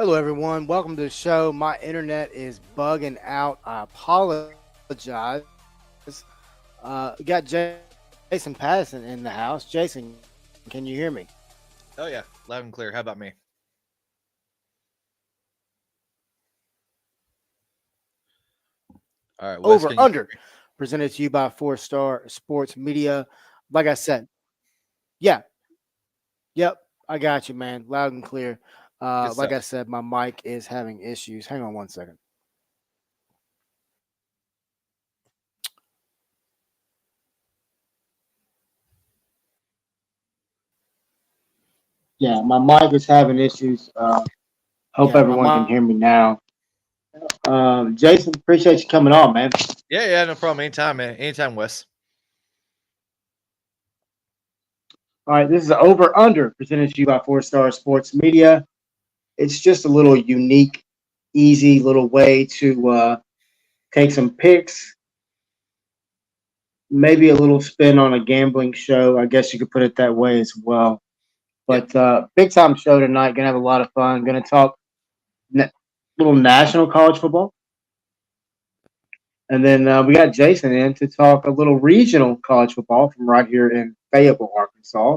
Hello, everyone. Welcome to the show. My internet is bugging out. I apologize. We got Jason Pattyson in the house. Jason, can you hear me? Oh yeah, loud and clear. How about me? All right, Wes, Over can you hear Under, me? presented to you by Four Star Sports Media. Like I said, yeah, yep, I got you, man. Loud and clear. Good Like I stuff. said, my mic is having issues. Hang on one second. Yeah, my mic is having issues. Hope everyone can hear me now. Jason, appreciate you coming on, man. Yeah, no problem. Anytime, man. Anytime, Wes. All right, this is Over Under, presented to you by Four Star Sports Media. It's just a little unique, easy little way to take some picks, maybe a little spin on a gambling show. I guess you could put it that way as well. Yep. But big time show tonight. Gonna have a lot of fun. Gonna talk little national college football, and then we got Jason in to talk a little regional college football from right here in Fayetteville, Arkansas.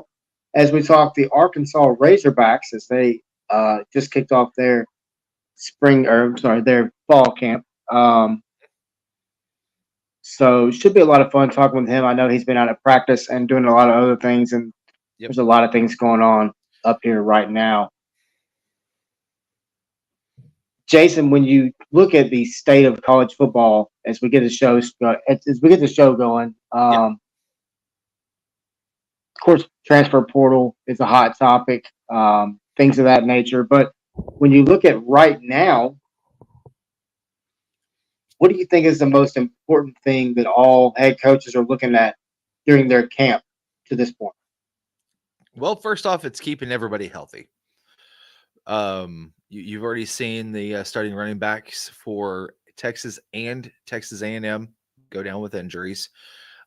As we talk the Arkansas Razorbacks as they just kicked off their their fall camp. So it should be a lot of fun talking with him. I know he's been out of practice and doing a lot of other things, and Yep. there's a lot of things going on up here right now. Jason, when you look at the state of college football as we get the show going, Yep. of course, transfer portal is a hot topic, things of that nature. But when you look at right now, what do you think is the most important thing that all head coaches are looking at during their camp to this point? Well, first off, it's keeping everybody healthy. You've already seen the starting running backs for Texas and Texas A&M go down with injuries.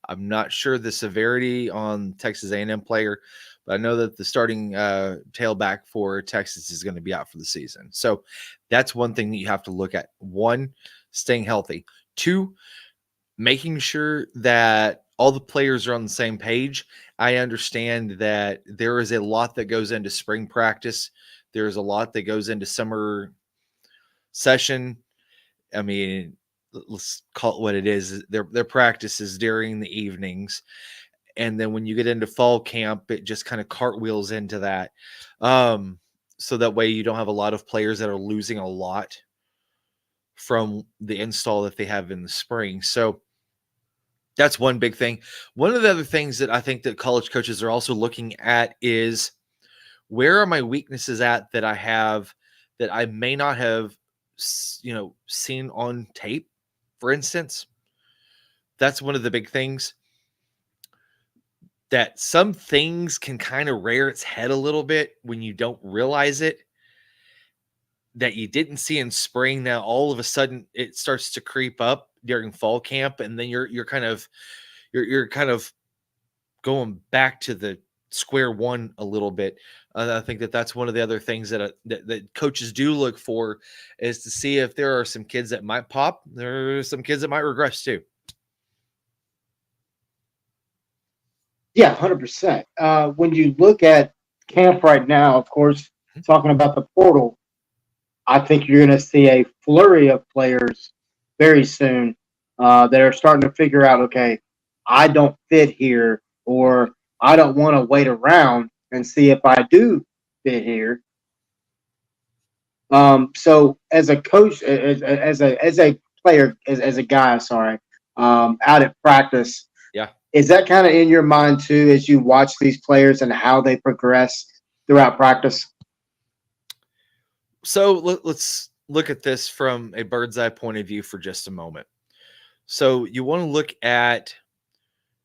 I'm not sure the severity on Texas A&M player, but I know that the starting tailback for Texas is going to be out for the season. So that's one thing that you have to look at. One, staying healthy. Two, making sure that all the players are on the same page. I understand that there is a lot that goes into spring practice. There's a lot that goes into summer session. I mean, let's call it what it is. Their practice is during the evenings, and then when you get into fall camp, it just kind of cartwheels into that. So that way you don't have a lot of players that are losing a lot from the install that they have in the spring. So that's one big thing. One of the other things that I think that college coaches are also looking at is where are my weaknesses at that I have that I may not have, seen on tape, for instance. That's one of the big things that some things can kind of rear its head a little bit when you don't realize it that you didn't see in spring. Now all of a sudden it starts to creep up during fall camp, and then you're kind of going back to the square one a little bit. I think that that's one of the other things that coaches do look for is to see if there are some kids that might pop. There are some kids that might regress too. Yeah, 100%. When you look at camp right now, of course, talking about the portal, I think you're going to see a flurry of players very soon that are starting to figure out, okay, I don't fit here, or I don't want to wait around and see if I do fit here. So as a coach, as a player, as a guy, sorry, out at practice, Yeah. is that kind of in your mind too as you watch these players and how they progress throughout practice? So let's look at this from a bird's eye point of view for just a moment. So you want to look at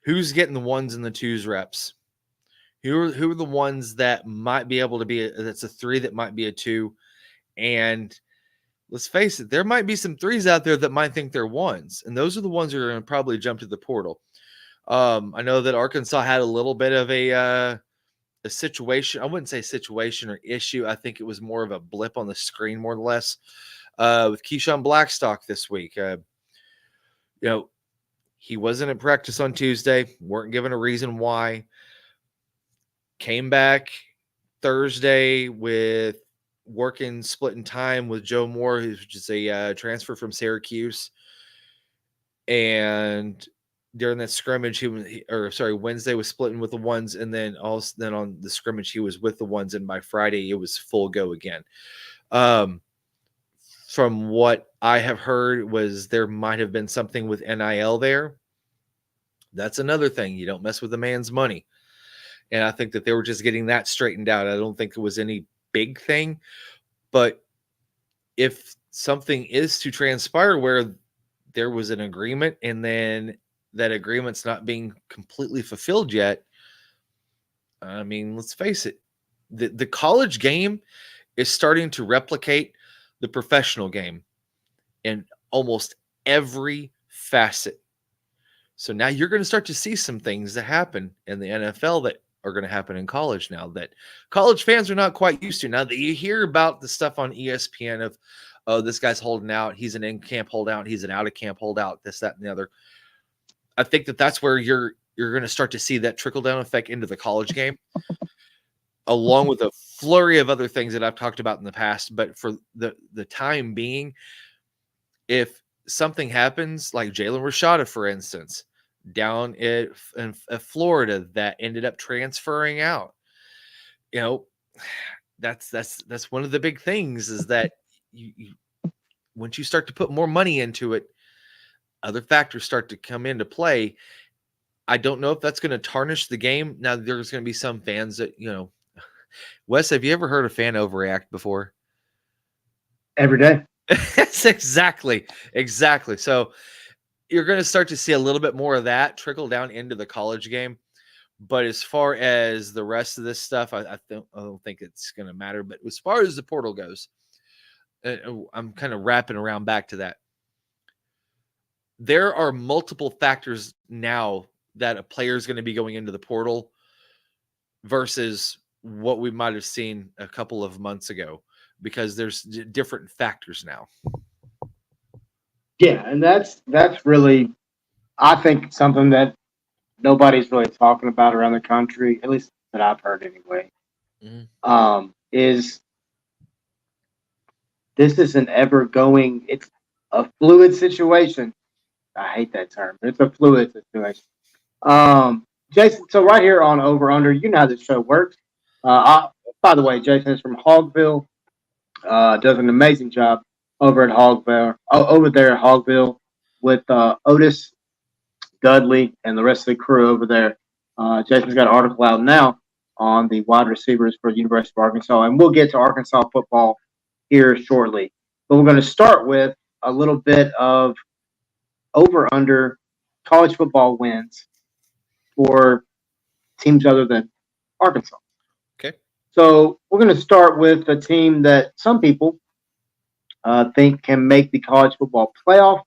who's getting the ones and the twos reps. Who are the ones that might be able to be that's a three, that might be a two, and let's face it, there might be some threes out there that might think they're ones, and those are the ones who are going to probably jump to the portal. I know that Arkansas had a little bit of a a situation. I wouldn't say situation or issue. I think it was more of a blip on the screen, more or less, with Keyshawn Blackstock this week. He wasn't at practice on Tuesday. Weren't given a reason why. Came back Thursday with splitting time with Joe Moore, who's just a transfer from Syracuse. And during that scrimmage, Wednesday was splitting with the ones, and then on the scrimmage he was with the ones, and by Friday it was full go again. From what I have heard, was there might have been something with NIL there. That's another thing. You don't mess with a man's money. And I think that they were just getting that straightened out. I don't think it was any big thing. But if something is to transpire where there was an agreement and then that agreement's not being completely fulfilled yet, I mean, let's face it, the college game is starting to replicate the professional game in almost every facet. So now you're going to start to see some things that happen in the NFL that are going to happen in college now, that college fans are not quite used to. Now that you hear about the stuff on ESPN of, oh, this guy's holding out, he's an in-camp holdout, he's an out-of-camp holdout, this, that, and the other. I think that that's where you're going to start to see that trickle-down effect into the college game, along with a flurry of other things that I've talked about in the past. But for the time being, if something happens, like Jalen Rashada, for instance, down in Florida, that ended up transferring out, that's one of the big things, is that you once you start to put more money into it, other factors start to come into play. I don't know if that's going to tarnish the game. Now, there's going to be some fans that, Wes, have you ever heard a fan overreact before? Every day. That's exactly. So you're going to start to see a little bit more of that trickle down into the college game. But as far as the rest of this stuff, I don't think it's going to matter. But as far as the portal goes, I'm kind of wrapping around back to that. There are multiple factors now that a player is going to be going into the portal versus what we might have seen a couple of months ago, because there's different factors now. Yeah, and that's really, I think, something that nobody's really talking about around the country, at least that I've heard anyway. Mm-hmm. Is this is an ever-going, it's a fluid situation. I hate that term. It's a fluid situation. Jason, so right here on Over Under, you know how this show works. By the way, Jason is from Hogville. Does an amazing job over at Hogville, over there at Hogville, with Otis, Dudley, and the rest of the crew over there. Jason's got an article out now on the wide receivers for the University of Arkansas, and we'll get to Arkansas football here shortly. But we're going to start with a little bit of over under college football wins for teams other than Arkansas. Okay. So we're going to start with a team that some people think can make the college football playoff,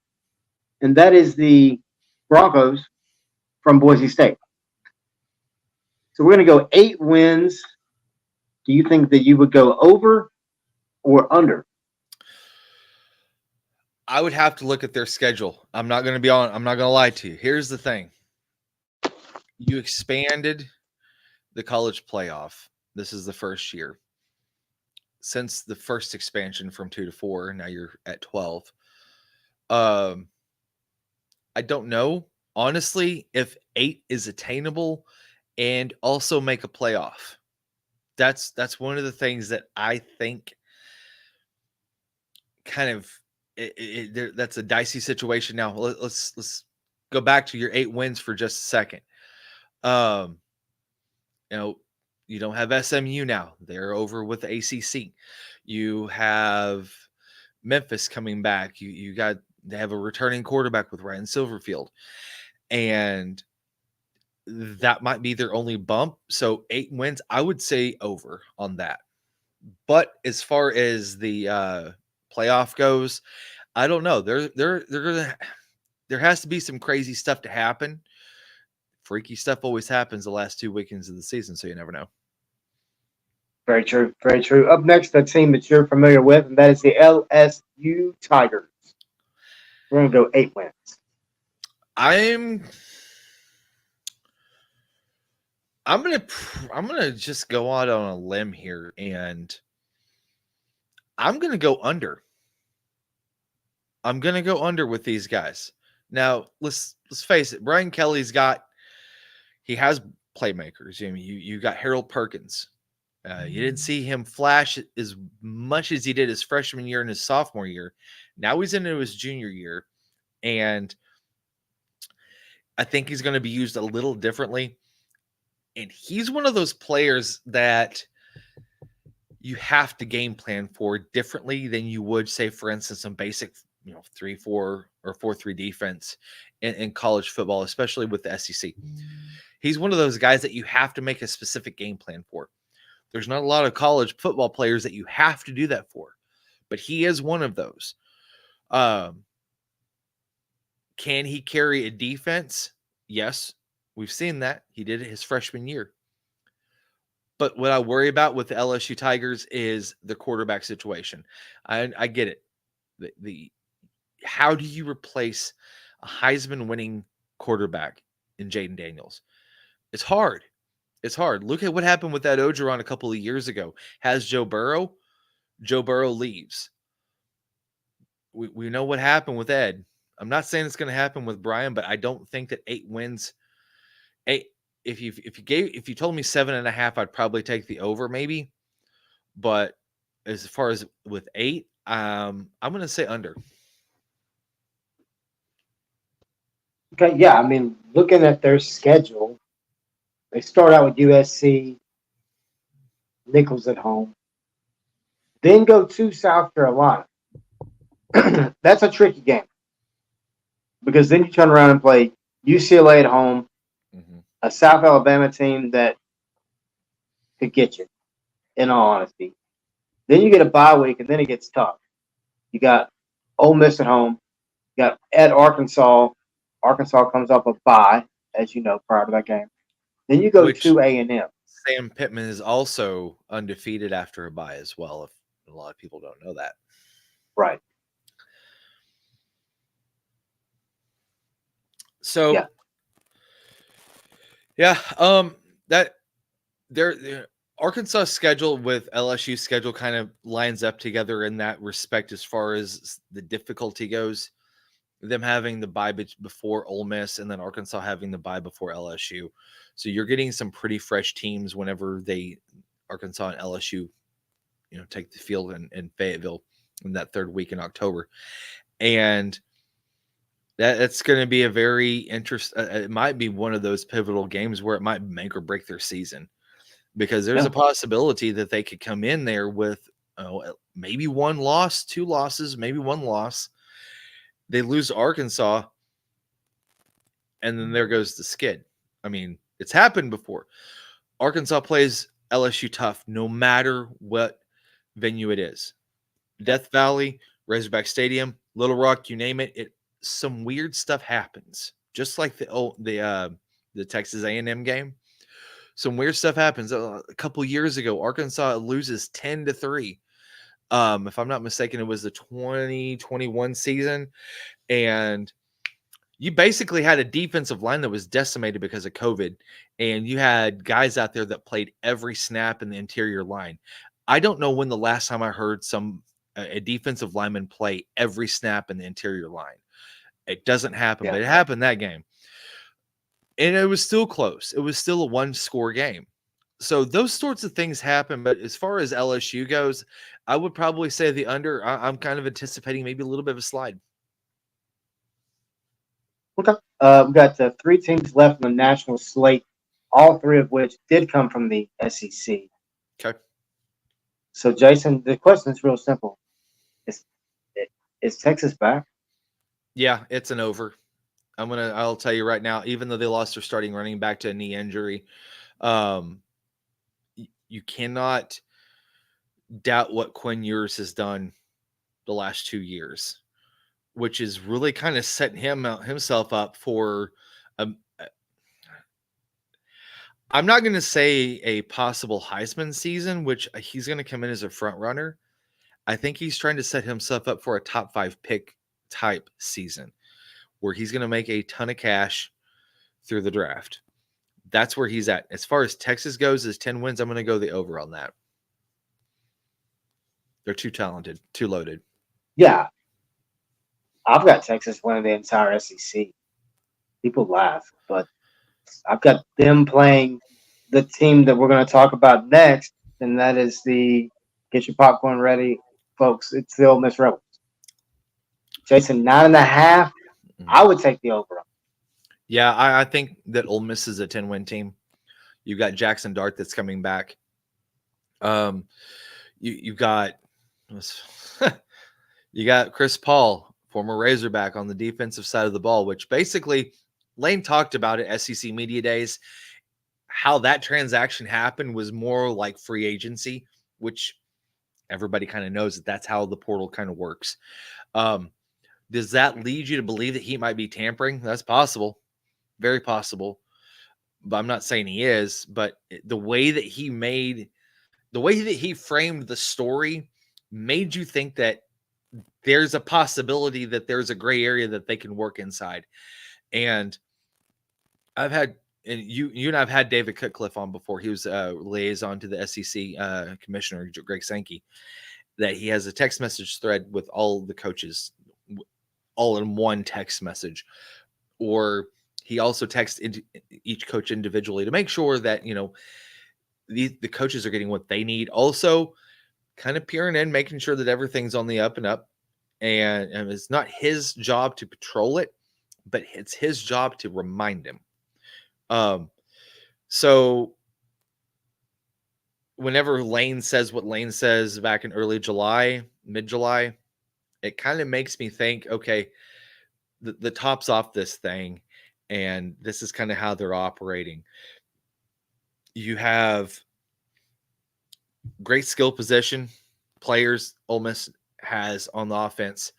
and that is the Broncos from Boise State. So we're going to go 8 wins. Do you think that you would go over or under? I would have to look at their schedule. I'm not going to lie to you. Here's the thing. You expanded the college playoff. This is the first year. Since the first expansion from 2 to 4, now you're at 12. I don't know, honestly, if 8 is attainable and also make a playoff. That's one of the things that I think kind of that's a dicey situation. Now let's go back to your 8 wins for just a second. You don't have SMU now. They're over with the ACC. You have Memphis coming back. They have a returning quarterback with Ryan Silverfield, and that might be their only bump. So 8 wins, I would say over on that. But as far as the playoff goes, I don't know. There has to be some crazy stuff to happen. Freaky stuff always happens the last 2 weekends of the season, so you never know. Very true. Very true. Up next, a team that you're familiar with, and that is the LSU Tigers. We're going to go 8 wins. I'm gonna just go out on a limb here, and I'm gonna go under. I'm gonna go under with these guys. Now, let's face it. Brian Kelly's he has playmakers. I mean, you got Harold Perkins. You didn't see him flash as much as he did his freshman year and his sophomore year. Now he's into his junior year, and I think he's going to be used a little differently. And he's one of those players that you have to game plan for differently than you would, say, for instance, some basic, 3-4 or 4-3 defense in college football, especially with the SEC. He's one of those guys that you have to make a specific game plan for. There's not a lot of college football players that you have to do that for, but he is one of those. Can he carry a defense? Yes, we've seen that. He did it his freshman year. But what I worry about with the LSU Tigers is the quarterback situation. I get it. The how do you replace a Heisman winning quarterback in Jaden Daniels? It's hard. It's hard. Look at what happened with Ed Ogeron a couple of years ago. Has Joe Burrow? Joe Burrow leaves. We know what happened with Ed. I'm not saying it's going to happen with Brian, but I don't think that 8 wins. If you told me 7.5, I'd probably take the over maybe. But as far as with 8, I'm going to say under. Okay, yeah. I mean, looking at their schedule, they start out with USC, Nichols at home, then go to South Carolina. That's a tricky game because then you turn around and play UCLA at home, a South Alabama team that could get you, in all honesty. Then you get a bye week, and then it gets tough. You got Ole Miss at home. You got at Arkansas. Arkansas comes off a bye, as you know, prior to that game. Then you go to A&M. Sam Pittman is also undefeated after a bye as well, if a lot of people don't know that. Right. So, that their Arkansas schedule with LSU schedule kind of lines up together in that respect as far as the difficulty goes. Them having the bye before Ole Miss and then Arkansas having the bye before LSU. So you're getting some pretty fresh teams whenever Arkansas and LSU, take the field in Fayetteville in that third week in October. And that's going to be a very interesting, it might be one of those pivotal games where it might make or break their season, because there's a possibility that they could come in there with maybe 1 loss, 2 losses, maybe 1 loss. They lose to Arkansas, and then there goes the skid. I mean, it's happened before. Arkansas plays LSU tough no matter what venue it is. Death Valley, Razorback Stadium, Little Rock, you name it. Some weird stuff happens, just like the Texas A&M game. Some weird stuff happens. A couple years ago, Arkansas loses 10-3. If I'm not mistaken, it was the 2021 season. And you basically had a defensive line that was decimated because of COVID. And you had guys out there that played every snap in the interior line. I don't know when the last time I heard a defensive lineman play every snap in the interior line. It doesn't happen, but it happened that game. And it was still close. It was still a 1-score game. So those sorts of things happen. But as far as LSU goes, I would probably say the under. I'm kind of anticipating maybe a little bit of a slide. Okay. We've got 3 teams left on the national slate, all 3 of which did come from the SEC. Okay. So, Jason, the question is real simple. Is Texas back? Yeah, it's an over. I'll tell you right now, even though they lost their starting running back to a knee injury, you cannot doubt what Quinn Ewers has done the last 2 years, which is really kind of setting himself up for I'm not going to say a possible Heisman season, which he's going to come in as a front runner. I think he's trying to set himself up for a top 5 pick type season where he's going to make a ton of cash through the draft. That's where he's at. As far as Texas goes, as 10 wins, I'm going to go the over on that. They're too talented, too loaded. Yeah. I've got Texas winning the entire SEC. People laugh, but I've got them playing the team that we're going to talk about next, and that is the get your popcorn ready, folks. It's the Ole Miss Rebels. Jason, 9.5. I would take the over. Yeah, I think that Ole Miss is a 10-win team. You've got Jackson Dart that's coming back. You got you got Chris Paul, former Razorback, on the defensive side of the ball, which basically Lane talked about at SEC Media Days. How that transaction happened was more like free agency, which everybody kind of knows that's how the portal kind of works. Does that lead you to believe that he might be tampering? That's possible. Very possible. But I'm not saying he is. But the way that he framed the story made you think that there's a possibility that there's a gray area that they can work inside. And you and I've had David Cutcliffe on before. He was a liaison to the SEC commissioner, Greg Sankey, that he has a text message thread with all the coaches, all in one text message. Or he also texts each coach individually to make sure that, the coaches are getting what they need. Also, kind of peering in, making sure that everything's on the up and up. And it's not his job to patrol it, but it's his job to remind him. So whenever Lane says what Lane says back in early July, mid-July, it kind of makes me think, okay, the top's off this thing, and this is kind of how they're operating. You have great skill position players Ole Miss has on the offense.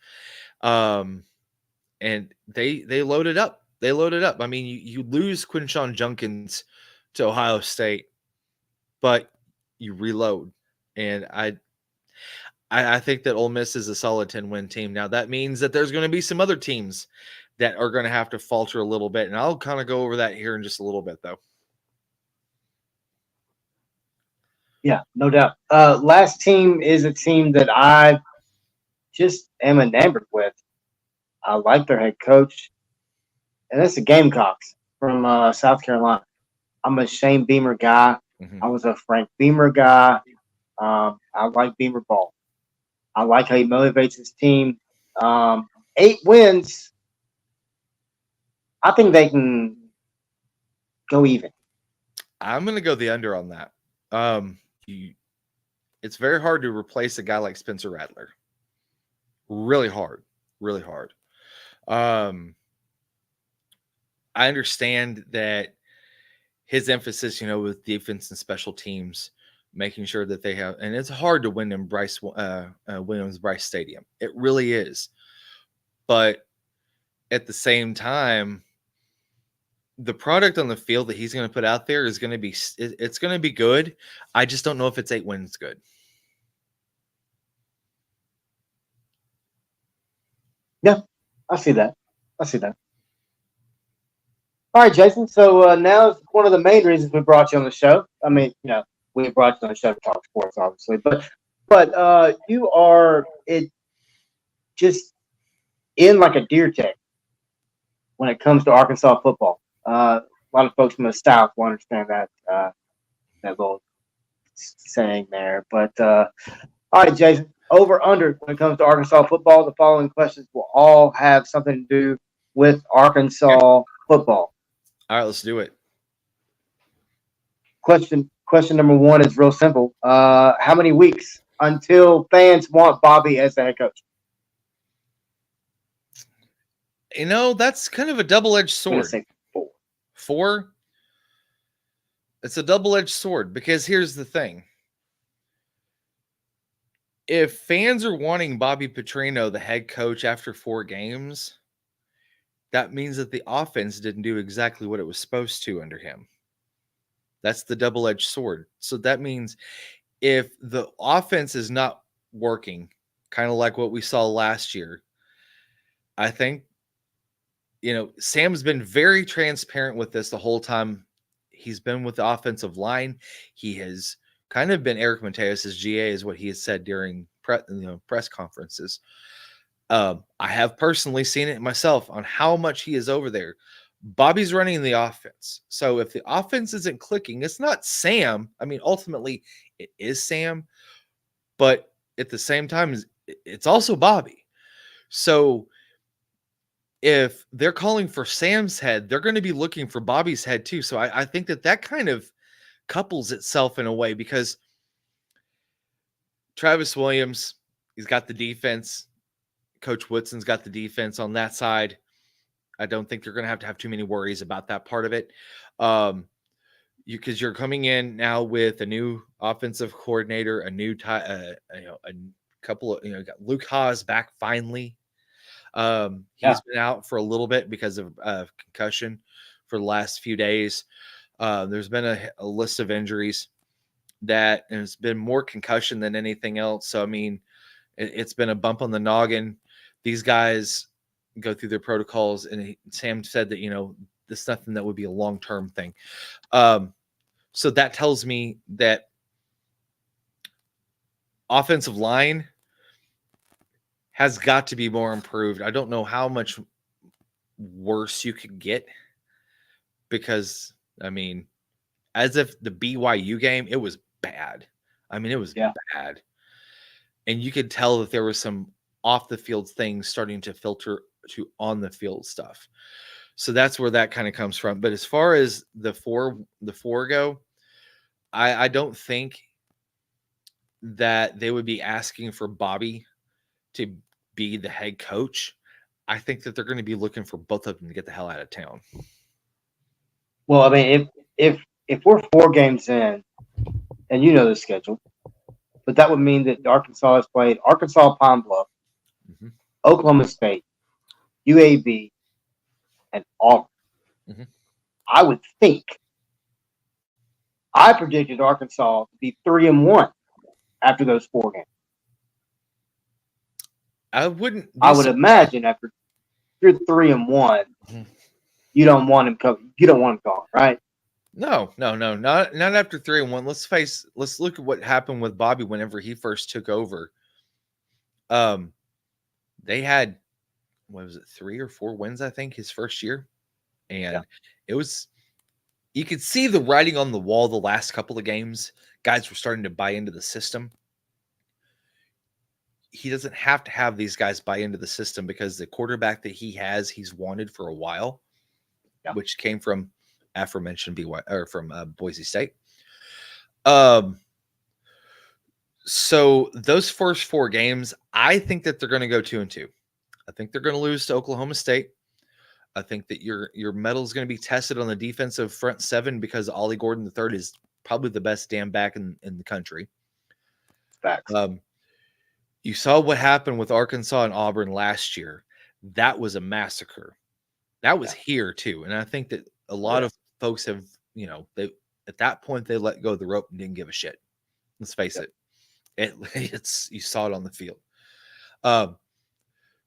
And they loaded up. They loaded up. I mean, you lose Quinshon Junkins to Ohio State, but you reload. And I think that Ole Miss is a solid 10-win team. Now, that means that there's going to be some other teams that are going to have to falter a little bit. And I'll kind of go over that here in just a little bit, though. Yeah, no doubt. Last team is a team that I just am enamored with. I like their head coach, and that's the Gamecocks from South Carolina. I'm a Shane Beamer guy. Mm-hmm. I was a Frank Beamer guy. I like Beamer ball. I like how he motivates his team. 8 wins. I think they can go even. I'm going to go the under on that. It's very hard to replace a guy like Spencer Rattler. Really hard. Really hard. I understand that his emphasis, with defense and special teams, making sure that they have, and it's hard to win in Williams-Brice Stadium. It really is. But at the same time, the product on the field that he's going to put out there is going to be, it's going to be good. I just don't know if it's 8 wins good. Yeah, I see that. All right, Jason. So now is one of the main reasons we brought you on the show. I mean, we brought you on the show to talk sports, obviously, but you are just in like a deer tag when it comes to Arkansas football. A lot of folks from the South will understand that little saying there. But all right, Jason. Over under when it comes to Arkansas football, the following questions will all have something to do with Arkansas football. All right, let's do it. Question number 1 is real simple. How many weeks until fans want Bobby as the head coach? That's kind of a double-edged sword. I'm gonna say 4. 4? It's a double-edged sword because here's the thing. If fans are wanting Bobby Petrino, the head coach, after 4 games, that means that the offense didn't do exactly what it was supposed to under him. That's the double-edged sword. So that means if the offense is not working, kind of like what we saw last year, I think, Sam's been very transparent with this the whole time he's been with the offensive line. He has kind of been Eric Mateos' GA, is what he has said during press conferences. I have personally seen it myself on how much he is over there. Bobby's running the offense. So if the offense isn't clicking, it's not Sam. I mean, ultimately, it is Sam. But at the same time, it's also Bobby. So if they're calling for Sam's head, they're going to be looking for Bobby's head too. So I think that kind of couples itself in a way, because Travis Williams, he's got the defense. Coach Woodson's got the defense on that side. I don't think they're going to have too many worries about that part of it. Because you're coming in now with a new offensive coordinator, a new a couple of, got Luke Haas back finally. He's been out for a little bit because of concussion for the last few days. There's been a list of injuries that has been more concussion than anything else. So, I mean, it's been a bump on the noggin. These guys go through their protocols, and Sam said that, this is nothing that would be a long-term thing. So that tells me that offensive line has got to be more improved. I don't know how much worse you could get, because, I mean, as if the BYU game, it was bad. I mean, it was bad. And you could tell that there was some off the field things starting to filter to on the field stuff. So that's where that kind of comes from. But as far as the four go, I don't think that they would be asking for Bobby to be the head coach. I think that they're going to be looking for both of them to get the hell out of town. Well, I mean, if we're 4 games in, and you know the schedule, but that would mean that Arkansas has played Arkansas, Pine Bluff, Oklahoma State, UAB, and Auburn. I would think. I predicted Arkansas to be 3-1 after those 4 games. I wouldn't. I would imagine after you're 3-1, you don't want him coming. You don't want him gone, right? No, not after 3-1. Let's look at what happened with Bobby whenever he first took over. They had, what was it, 3 or 4 wins, I think, his first year, and it was, you could see the writing on the wall the last couple of games. Guys were starting to buy into the system. He doesn't have to have these guys buy into the system, because the quarterback that he has, he's wanted for a while, which came from aforementioned Boise State. So those first 4 games, I think that they're going to go 2-2. I think they're going to lose to Oklahoma State. I think that your mettle is going to be tested on the defensive front 7, because Ollie Gordon III is probably the best damn back in the country. Facts. You saw what happened with Arkansas and Auburn last year. That was a massacre. That was here too. And I think that a lot of folks have, they at that point they let go of the rope and didn't give a shit. Let's face it. It's you saw it on the field.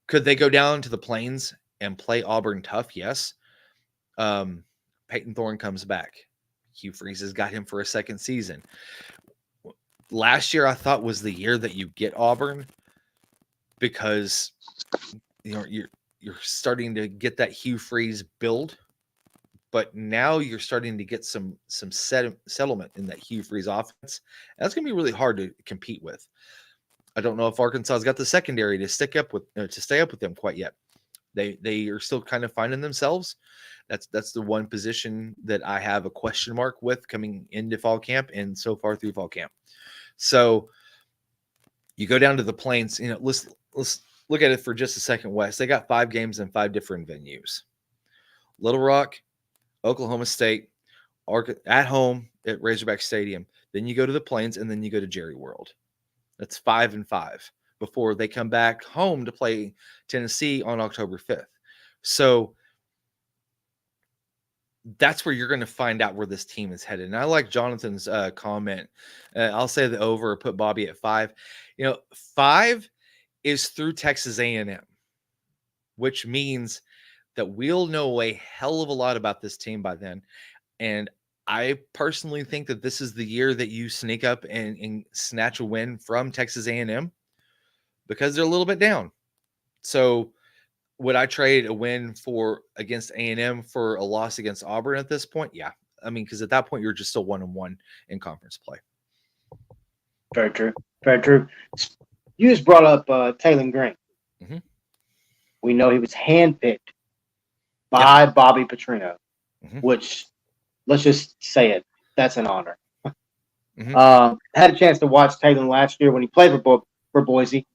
Could they go down to the Plains and play Auburn tough? Yes. Peyton Thorne comes back. Hugh Freeze has got him for a second season. Last year, I thought, was the year that you get Auburn, because you're starting to get that Hugh Freeze build, but now you're starting to get some settlement in that Hugh Freeze offense. And that's going to be really hard to compete with. I don't know if Arkansas's got the secondary to stay up with them quite yet. They are still kind of finding themselves. That's the one position that I have a question mark with coming into fall camp and so far through fall camp. So you go down to the Plains. Let's look at it for just a second. West, they got 5 games in 5 different venues: Little Rock, Oklahoma State, at home at Razorback Stadium. Then you go to the Plains, and then you go to Jerry World. That's 5-5 before they come back home to play Tennessee on October 5th. So that's where you're going to find out where this team is headed. And I like Jonathan's comment. I'll say the over, put Bobby at 5. 5 is through Texas A&M, which means that we'll know a hell of a lot about this team by then. And I personally think that this is the year that you sneak up and snatch a win from Texas A&M because they're a little bit down. So would I trade a win against A&M for a loss against Auburn at this point? Yeah. I mean, because at that point, you're just still 1-1 in conference play. Very true. Very true. You just brought up Taylor Green. Mm-hmm. We know he was handpicked by Bobby Petrino, which, let's just say it, that's an honor. Had a chance to watch Taylor last year when he played for Boise.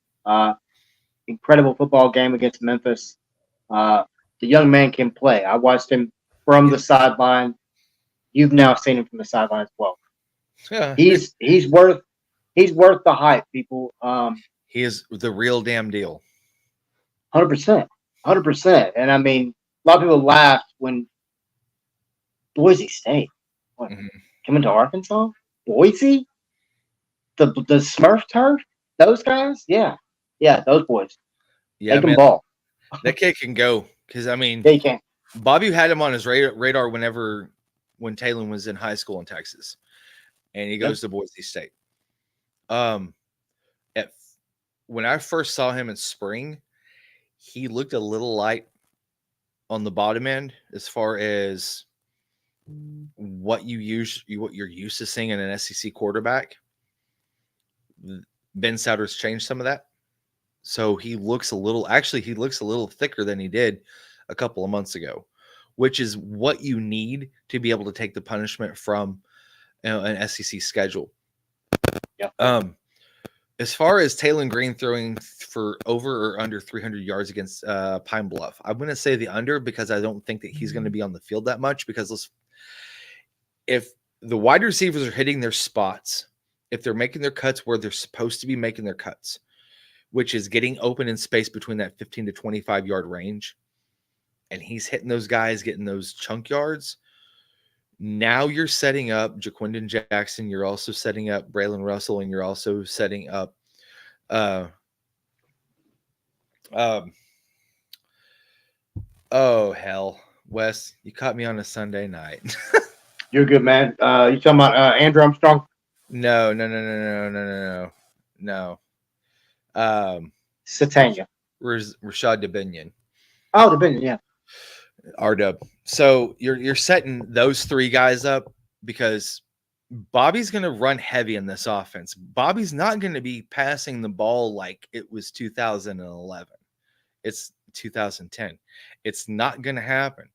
Incredible football game against Memphis. The young man can play. I watched him from the sideline. You've now seen him from the sideline as well. Yeah. He's worth the hype, people. He is the real damn deal. 100%. 100%. And I mean, a lot of people laughed when Boise State coming to Arkansas? Boise? The Smurf turf? Those guys? Yeah. Yeah, those boys. Yeah, they can ball. That kid can go. Because, I mean, they can. Bobby had him on his radar when Taylor was in high school in Texas. And he goes to Boise State. When I first saw him in spring, he looked a little light on the bottom end as far as what you're used to seeing in an SEC quarterback. Ben Souter's changed some of that. So he looks a little thicker than he did a couple of months ago, which is what you need to be able to take the punishment from an SEC schedule. Yeah. As far as Taylor Green throwing for over or under 300 yards against Pine Bluff, I'm going to say the under because I don't think that he's going to be on the field that much because if the wide receivers are hitting their spots, if they're making their cuts where they're supposed to be making their cuts, which is getting open in space between that 15 to 25 yard range, and he's hitting those guys, getting those chunk yards, now you're setting up Jaquindon Jackson. You're also setting up Braylon Russell, and you're also setting up oh, hell. Wes, you caught me on a Sunday night. You're good, man. You talking about Andrew Armstrong? No. Satania. Rashad Dubinion. Oh, Dubinion, yeah. R-Dub. So you're setting those three guys up because Bobby's going to run heavy in this offense. Bobby's not going to be passing the ball like it was 2011. It's 2010. It's not going to happen.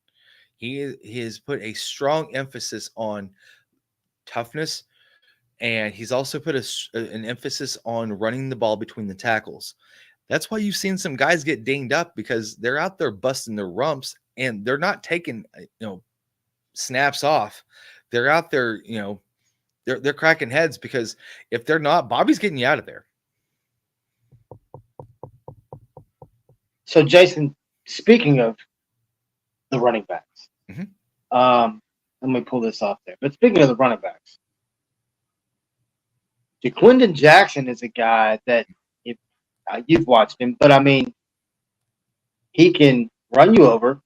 He has put a strong emphasis on toughness, and he's also put an emphasis on running the ball between the tackles. That's why you've seen some guys get dinged up because they're out there busting their rumps and they're not taking, snaps off. They're out there, they're cracking heads because if they're not, Bobby's getting you out of there. So, Jason, speaking of the running backs, let me pull this off there. But speaking of the running backs, Jaquindon Jackson is a guy that you've watched him, but I mean, he can run you over.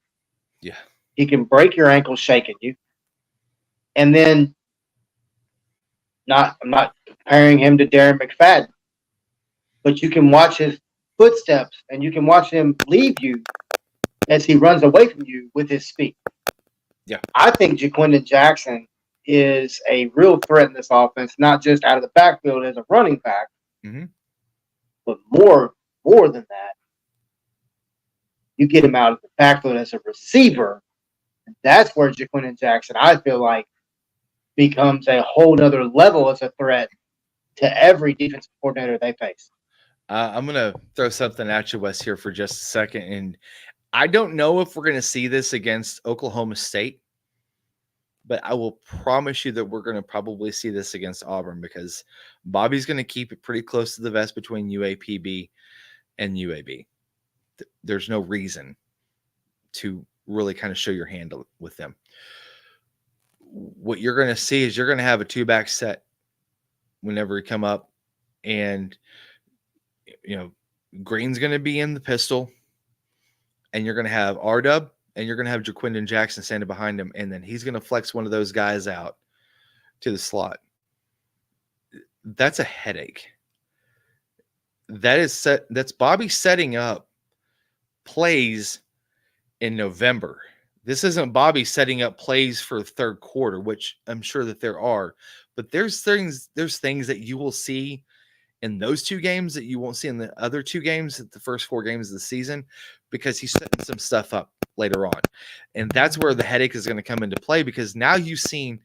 Yeah. He can break your ankle shaking you. And then I'm not comparing him to Darren McFadden, but you can watch his footsteps and you can watch him leave you as he runs away from you with his speed. Yeah. I think Jaquindon Jackson is a real threat in this offense, not just out of the backfield as a running back, but more than that. You get him out of the backfield as a receiver, and that's where Jaquindon Jackson, I feel like, becomes a whole other level as a threat to every defensive coordinator they face. I'm going to throw something at you, Wes, here for just a second. And I don't know if we're going to see this against Oklahoma State, but I will promise you that we're going to probably see this against Auburn because Bobby's going to keep it pretty close to the vest between UAPB and UAB. There's no reason to really kind of show your hand with them. what you're going to see is you're going to have a 2-back set whenever you come up, and Green's going to be in the pistol, and you're going to have R-Dub, and you're going to have Jaquindon Jackson standing behind him, and then he's going to flex one of those guys out to the slot. That's a headache. That's Bobby setting up plays in November. This isn't Bobby setting up plays for the third quarter, which I'm sure that there are, but there's things that you will see in those 2 games that you won't see in the other 2 games, the first 4 games of the season, because he's setting some stuff up later on. And that's where the headache is going to come into play, because now you've seen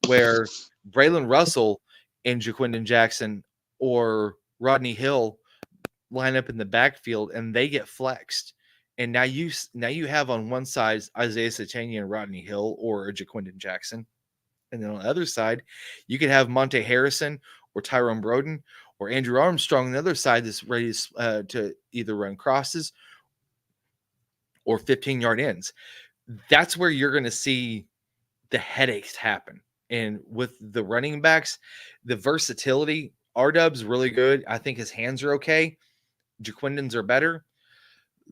where Braylon Russell and Jaquindon Jackson or Rodney Hill line up in the backfield and they get flexed. And now you have on one side Isaiah Satania and Rodney Hill or Jaquindon Jackson. And then on the other side, you could have Monte Harrison or Tyrone Broden or Andrew Armstrong on the other side that's ready to either run crosses or 15-yard ends. That's where you're going to see the headaches happen. And with the running backs, the versatility, R-Dub's really good. I think his hands are okay. Jaquindon's are better.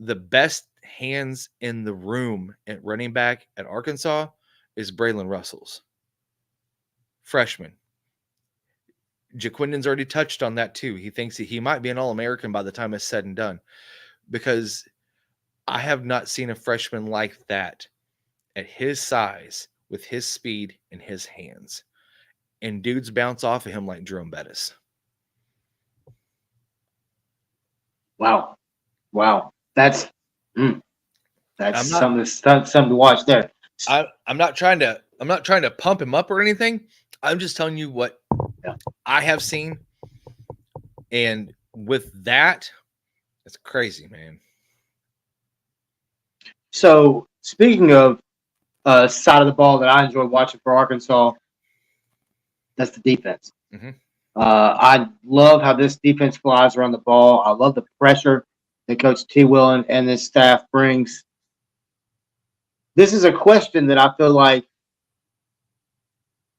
The best hands in the room at running back at Arkansas is Braylon Russell's. Freshman. Jaquindon's already touched on that too. He thinks he might be an All-American by the time it's said and done, because I have not seen a freshman like that at his size with his speed and his hands. And dudes bounce off of him like Jerome Bettis. Wow. That's something to watch there. I'm not trying to pump him up or anything. I'm just telling you what I have seen. And with that, it's crazy, man. So speaking of side of the ball that I enjoy watching for Arkansas, that's the defense. Mm-hmm. I love how this defense flies around the ball. I love the pressure that Coach T. Will and his staff brings. This is a question that I feel like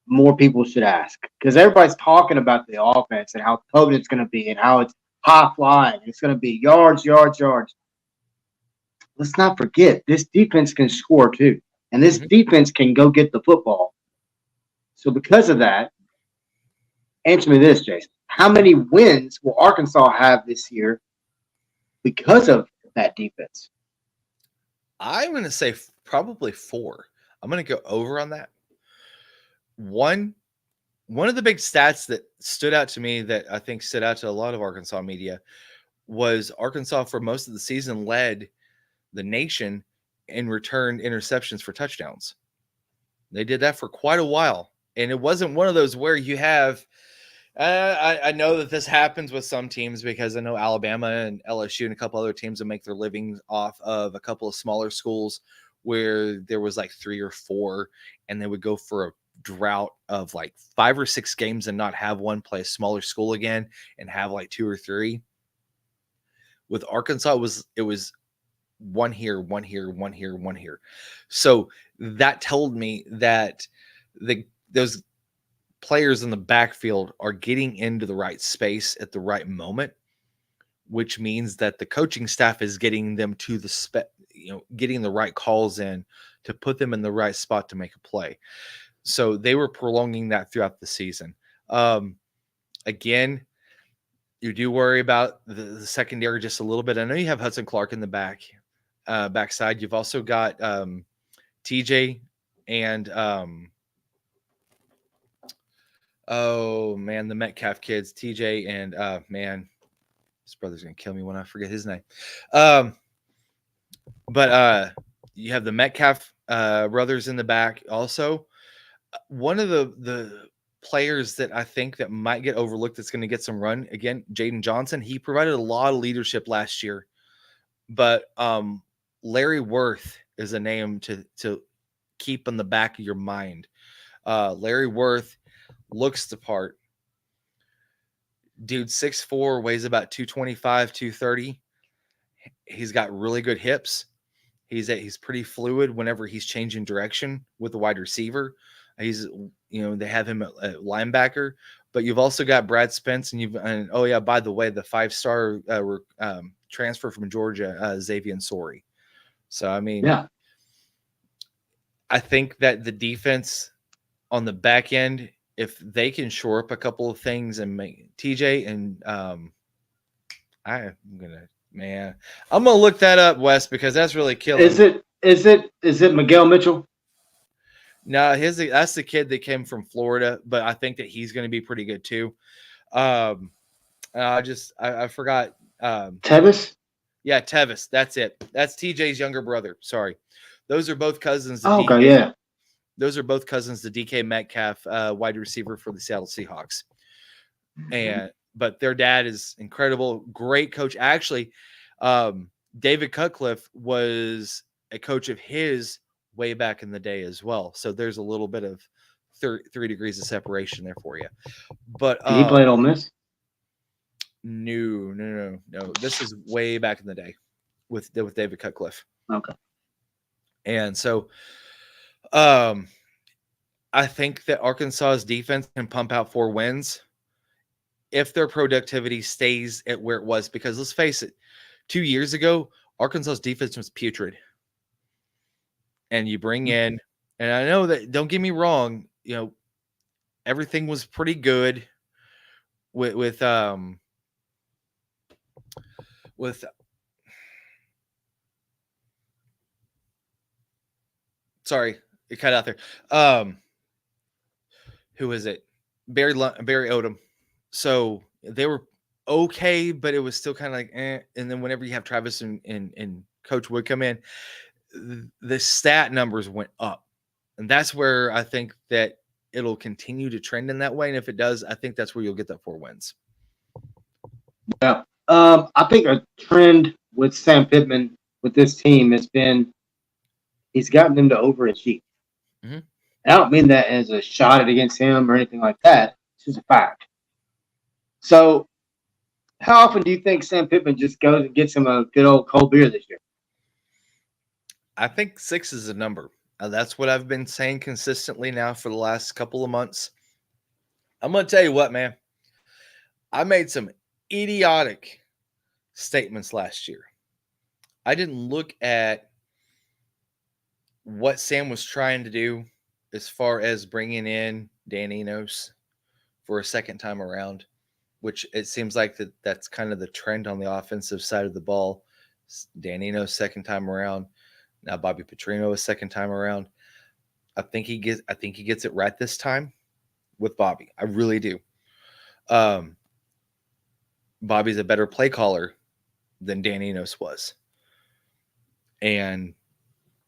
more people should ask, because everybody's talking about the offense and how potent it's going to be and how it's high flying. It's going to be yards. Let's not forget, this defense can score too. And this defense can go get the football. So because of that, answer me this, Jason. How many wins will Arkansas have this year because of that defense? I'm going to say probably 4. I'm going to go over on that. One of the big stats that stood out to me, that I think stood out to a lot of Arkansas media, was Arkansas for most of the season led the nation in returned interceptions for touchdowns. They did that for quite a while. And it wasn't one of those where you have I know that this happens with some teams, because I know Alabama and LSU and a couple other teams that make their livings off of a couple of smaller schools where there was like 3 or 4, and they would go for a drought of like 5 or 6 games and not have one play a smaller school again and have like 2 or 3. With Arkansas, it was one here. So that told me that those players in the backfield are getting into the right space at the right moment, which means that the coaching staff is getting them to the getting the right calls in to put them in the right spot to make a play. So they were prolonging that throughout the season. Again, you do worry about the secondary just a little bit. I know you have Hudson Clark in the backside. You've also got TJ and the Metcalf kids, TJ and his brother's gonna kill me when I forget his name. But you have the Metcalf brothers in the back. Also, one of the players that I think that might get overlooked that's going to get some run again, Jaden Johnson. He provided a lot of leadership last year, but Larry Worth is a name to keep in the back of your mind. Larry Worth looks the part. Dude, 6'4", weighs about 225, 230. He's got really good hips. He's pretty fluid whenever he's changing direction with the wide receiver. He's, they have him at linebacker, but you've also got Brad Spence, and oh yeah, by the way, the 5-star transfer from Georgia, Xavier Sori. So I mean, Yeah. I think that the defense on the back end, if they can shore up a couple of things and make TJ and I'm gonna look that up, Wes, because that's really killing. Is it Miguel Mitchell? No, that's the kid that came from Florida, but I think that he's going to be pretty good too. I forgot. Tevis? Yeah, Tevis. That's it. That's TJ's younger brother. Sorry, those are both cousins. Oh, okay, yeah. Those are both cousins to DK Metcalf, wide receiver for the Seattle Seahawks. But their dad is incredible, great coach. Actually, David Cutcliffe was a coach of his way back in the day as well. So there's a little bit of 3 degrees of separation there for you. But he played Ole Miss? No. This is way back in the day with David Cutcliffe. Okay. And so I think that Arkansas's defense can pump out 4 wins if their productivity stays at where it was. Because let's face it, 2 years ago, Arkansas's defense was putrid. And you bring in, and I know that, don't get me wrong, everything was pretty good with sorry, it cut out there. Who is it? Barry Odom. So they were okay, but it was still kind of like, eh. And then whenever you have Travis and Coach Wood come in, the stat numbers went up. And that's where I think that it'll continue to trend in that way. And if it does, I think that's where you'll get that 4 wins. Yeah. I think a trend with Sam Pittman with this team has been he's gotten them to overachieve. Mm-hmm. I don't mean that as a shot against him or anything like that. It's just a fact. So how often do you think Sam Pittman just goes and gets him a good old cold beer this year? I think 6 is a number. That's what I've been saying consistently now for the last couple of months. I'm going to tell you what, man. I made some idiotic statements last year. I didn't look at what Sam was trying to do as far as bringing in Dan Enos for a second time around, which it seems like that's kind of the trend on the offensive side of the ball. Dan Enos second time around. Now Bobby Petrino a second time around. I think he gets it right this time with Bobby. I really do. Bobby's a better play caller than Dan Enos was. And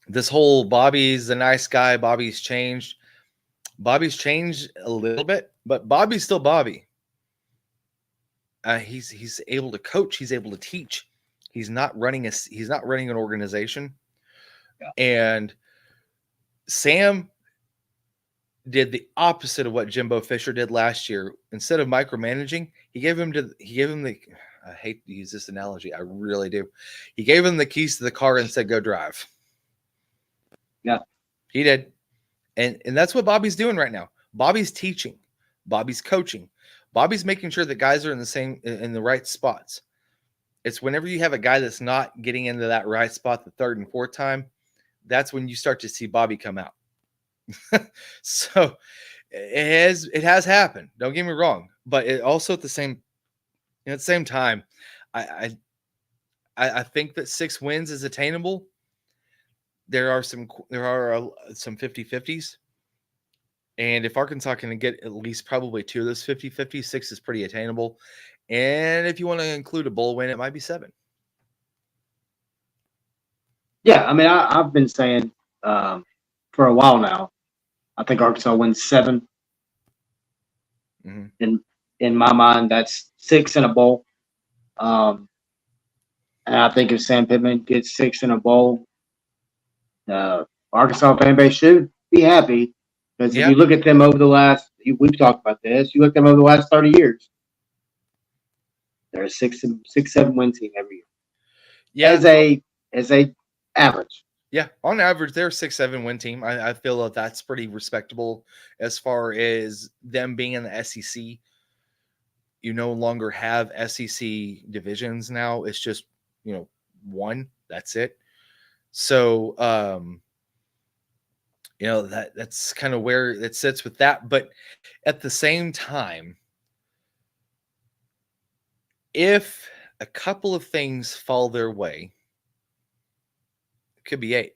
this whole Bobby's a nice guy, Bobby's changed. Bobby's changed a little bit, but Bobby's still Bobby. He's able to coach, he's able to teach. He's not running an organization. Yeah. And Sam did the opposite of what Jimbo Fisher did last year. Instead of micromanaging, he gave him the I hate to use this analogy, I really do. He gave him the keys to the car and said, go drive. Yeah. He did. And that's what Bobby's doing right now. Bobby's teaching. Bobby's coaching. Bobby's making sure that guys are in the right spots. It's whenever you have a guy that's not getting into that right spot the 3rd and 4th time, that's when you start to see Bobby come out. So it has happened. Don't get me wrong, but it also at the same time, I think that 6 wins is attainable. There are some 50-50s. And if Arkansas can get at least probably 2 of those 50-50s, 6 is pretty attainable. And if you want to include a bowl win, it might be 7. Yeah, I mean, I've been saying for a while now, I think Arkansas wins 7. Mm-hmm. In my mind, that's 6 in a bowl. And I think if Sam Pittman gets 6 in a bowl, Arkansas fan base should be happy. Because if you look at them over the last, we've talked about this, you look at them over the last 30 years, they're a 6-7 win team every year. Yeah. As a average. Yeah, on average, they're a 6-7 win team. I feel that that's pretty respectable as far as them being in the SEC. You no longer have SEC divisions now. It's just, one. That's it. So, that's kind of where it sits with that. But at the same time, if a couple of things fall their way, it could be 8.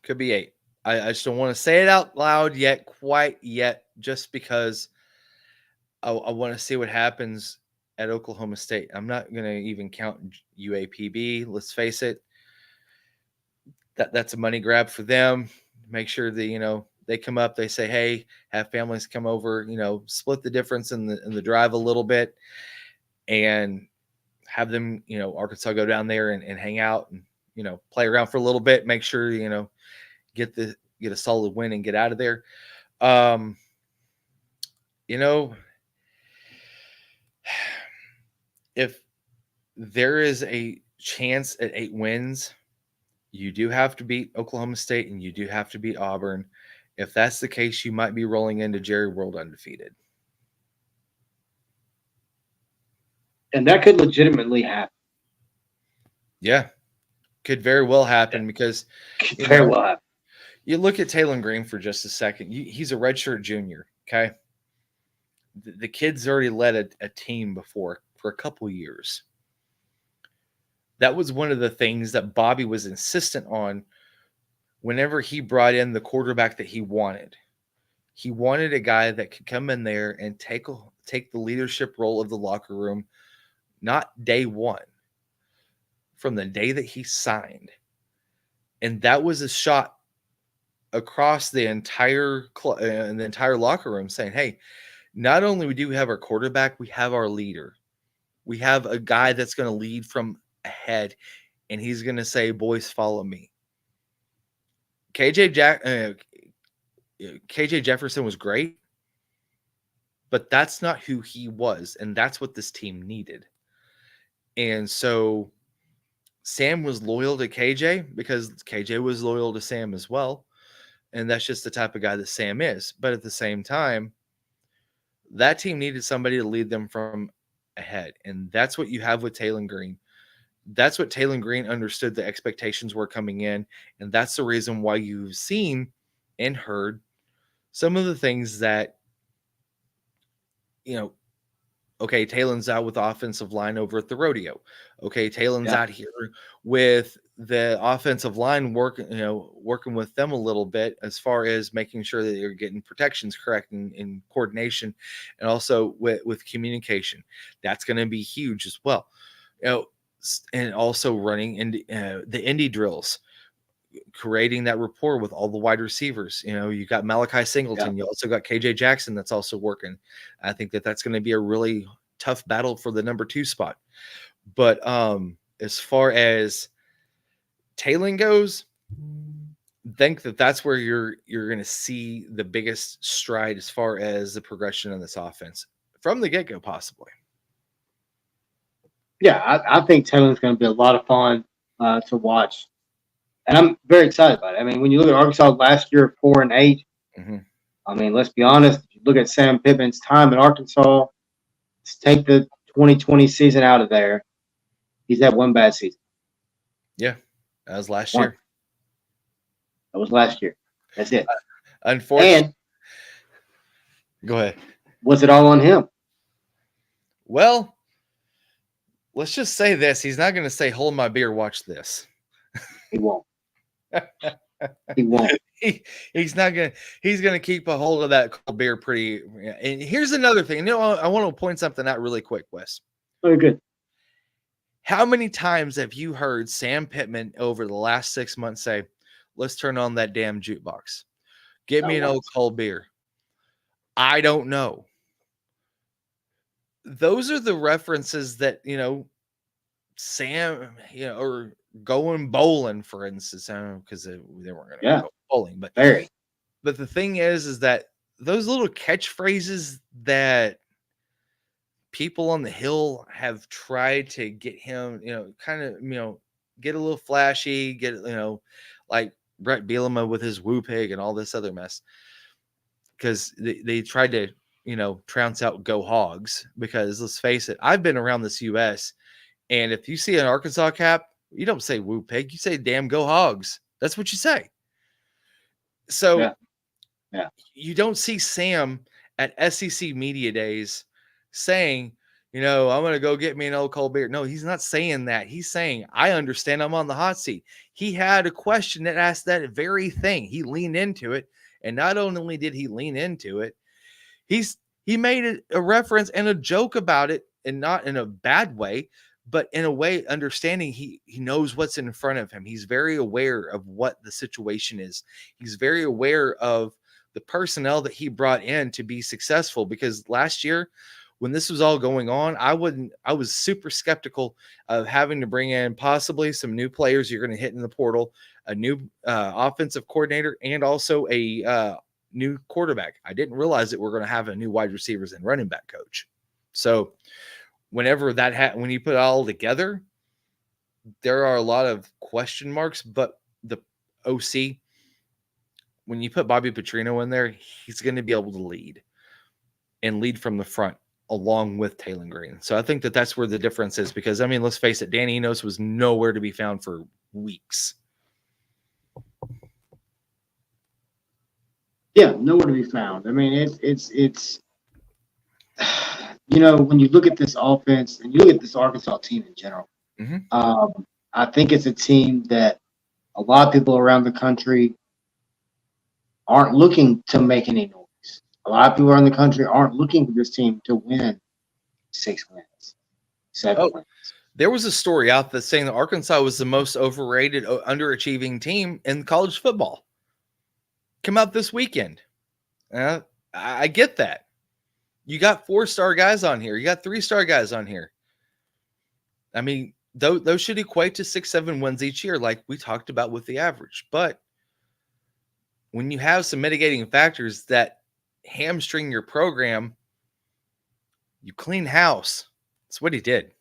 Could be 8. I just don't want to say it out loud yet, quite yet, just because I want to see what happens at Oklahoma State. I'm not going to even count UAPB. Let's face it. That's a money grab for them. Make sure that, they come up, they say, hey, have families come over, split the difference in the drive a little bit and have them, Arkansas go down there and hang out and, play around for a little bit, make sure, get a solid win and get out of there. If there is a chance at 8 wins, you do have to beat Oklahoma State and you do have to beat Auburn. If that's the case, you might be rolling into Jerry World undefeated. And that could legitimately happen. Yeah, could very well happen because Very well happen. You look at Taylor Green for just a second. He's a redshirt junior, okay? The kid's already led a team before for a couple years. That was one of the things that Bobby was insistent on whenever he brought in the quarterback that he wanted. He wanted a guy that could come in there and take the leadership role of the locker room, not day one, from the day that he signed. And that was a shot across the entire locker room saying, hey, not only do we have our quarterback, we have our leader. We have a guy that's going to lead from ahead, and he's going to say, boys, follow me. KJ Jefferson was great, but that's not who he was, and that's what this team needed. And so Sam was loyal to KJ because KJ was loyal to Sam as well. And that's just the type of guy that Sam is. But at the same time, that team needed somebody to lead them from ahead. And that's what you have with Taylor Green. That's what Taylor Green understood the expectations were coming in. And that's the reason why you've seen and heard some of the things that, okay, Taylor's out with the offensive line over at the rodeo. Okay, Taylor's out here with the offensive line working with them a little bit as far as making sure that you're getting protections correct in coordination and also with communication. That's going to be huge as well. And also running in the indie drills, creating that rapport with all the wide receivers. You got Malachi Singleton. You also got KJ Jackson that's also working. I think that's going to be a really tough battle for the number 2 spot. But as far as Taylor goes, think that's where you're going to see the biggest stride as far as the progression in this offense from the get-go, possibly. Yeah, I think Taylor's going to be a lot of fun to watch. And I'm very excited about it. I mean, when you look at Arkansas last year, 4-8, I mean, let's be honest. If you look at Sam Pittman's time in Arkansas, let's take the 2020 season out of there. He's had one bad season. Yeah, that was last year. That was last year. That's it. Unfortunately. And go ahead. Was it all on him? Well, let's just say this. He's not going to say, hold my beer, watch this. He won't. He won't. He's not going to. He's going to keep a hold of that cold beer pretty. And here's another thing. I want to point something out really quick, Wes. Very good. How many times have you heard Sam Pittman over the last 6 months say, let's turn on that damn jukebox. Get me an old cold beer. I don't know. Those are the references that, Sam, or going bowling, for instance, because they weren't going to go bowling. But the thing is that those little catchphrases that people on the Hill have tried to get him, kind of, get a little flashy, get, like Brett Bielema with his woo pig and all this other mess. Because they tried to, trounce out Go Hogs. Because let's face it, I've been around this U.S. and if you see an Arkansas cap, you don't say woo pig, you say damn Go Hogs. That's what you say. So yeah. You don't see Sam at SEC media days saying, I'm going to go get me an old cold beer. No, he's not saying that. He's saying, I understand I'm on the hot seat. He had a question that asked that very thing. He leaned into it. And not only did he lean into it, he made a reference and a joke about it, and not in a bad way, but in a way understanding he knows what's in front of him. He's very aware of what the situation is. He's very aware of the personnel that he brought in to be successful, because last year when this was all going on, I was super skeptical of having to bring in possibly some new players you're going to hit in the portal, a new offensive coordinator, and also a new quarterback. I didn't realize that we're going to have a new wide receivers and running back coach. So whenever when you put it all together, there are a lot of question marks, but the OC, when you put Bobby Petrino in there, he's going to be able to lead from the front along with Taylor Green. So I think that that's where the difference is, because, let's face it, Dan Enos was nowhere to be found for weeks. Yeah, nowhere to be found. It's when you look at this offense and you look at this Arkansas team in general, I think it's a team that a lot of people around the country aren't looking to make any noise. A lot of people around the country aren't looking for this team to win 6 wins, 7 wins. There was a story out that saying that Arkansas was the most overrated, underachieving team in college football. Come out this weekend. I get that. You got 4-star guys on here. You got 3-star guys on here. Those should equate to 6-7 wins each year, like we talked about with the average. But when you have some mitigating factors that hamstring your program, you clean house. That's what he did.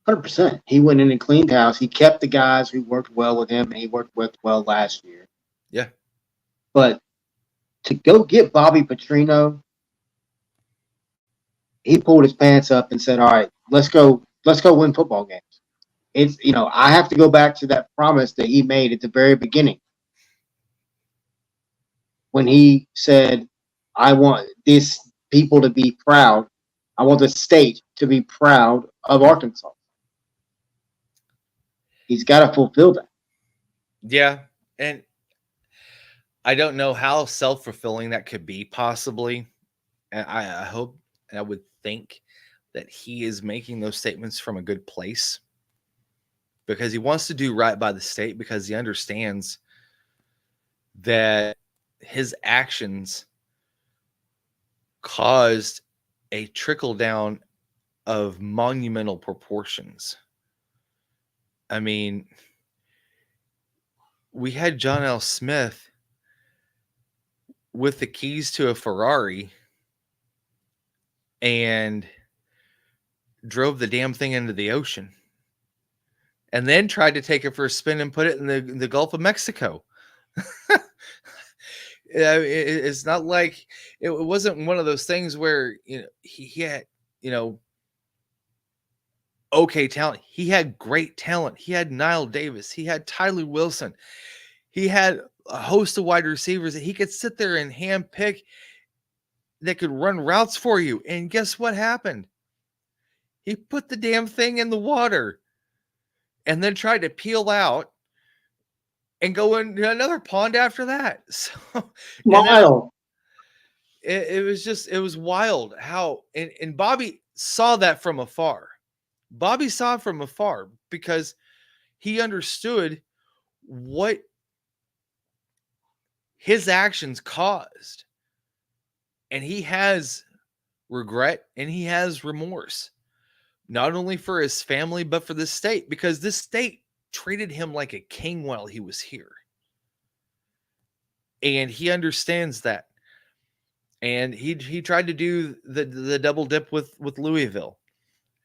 100%. He went in and cleaned house. He kept the guys who worked well with him, and he worked with well last year. Yeah. But to go get Bobby Petrino, he pulled his pants up and said, all right, let's go win football games. It's, I have to go back to that promise that he made at the very beginning, when he said, I want these people to be proud. I want the state to be proud of Arkansas. He's got to fulfill that. Yeah. And I don't know how self-fulfilling that could be, possibly. And I hope, and I would think that he is making those statements from a good place, because he wants to do right by the state, because he understands that his actions caused a trickle down of monumental proportions. We had John L. Smith with the keys to a Ferrari and drove the damn thing into the ocean, and then tried to take it for a spin and put it in the Gulf of Mexico. It's not like it wasn't one of those things where he had okay talent. He had great talent. He had Niall Davis. He had Tyler Wilson. He had a host of wide receivers that he could sit there and hand pick that could run routes for you. And guess what happened? He put the damn thing in the water and then tried to peel out and go into another pond after that. So Wild. It was wild how, and Bobby saw that from afar. Bobby saw it from afar because he understood what his actions caused. And he has regret and he has remorse, not only for his family, but for the state, because this state treated him like a king while he was here. And he understands that. And he tried to do the double dip with Louisville.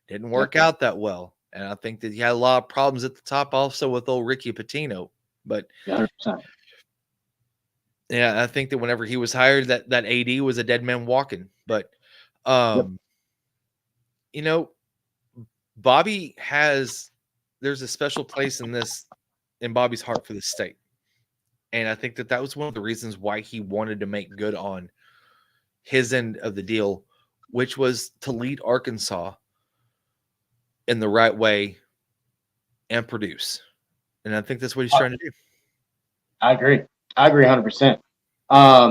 Didn't work out that well. And I think that he had a lot of problems at the top also with old Ricky Pitino. But 100%. yeah, I think that whenever he was hired, that AD was a dead man walking. But Yep. you know, Bobby there's a special place in Bobby's heart for the state. And I think that was one of the reasons why he wanted to make good on his end of the deal, which was to lead Arkansas in the right way and produce. And I think that's what he's trying to do. I agree. 100%.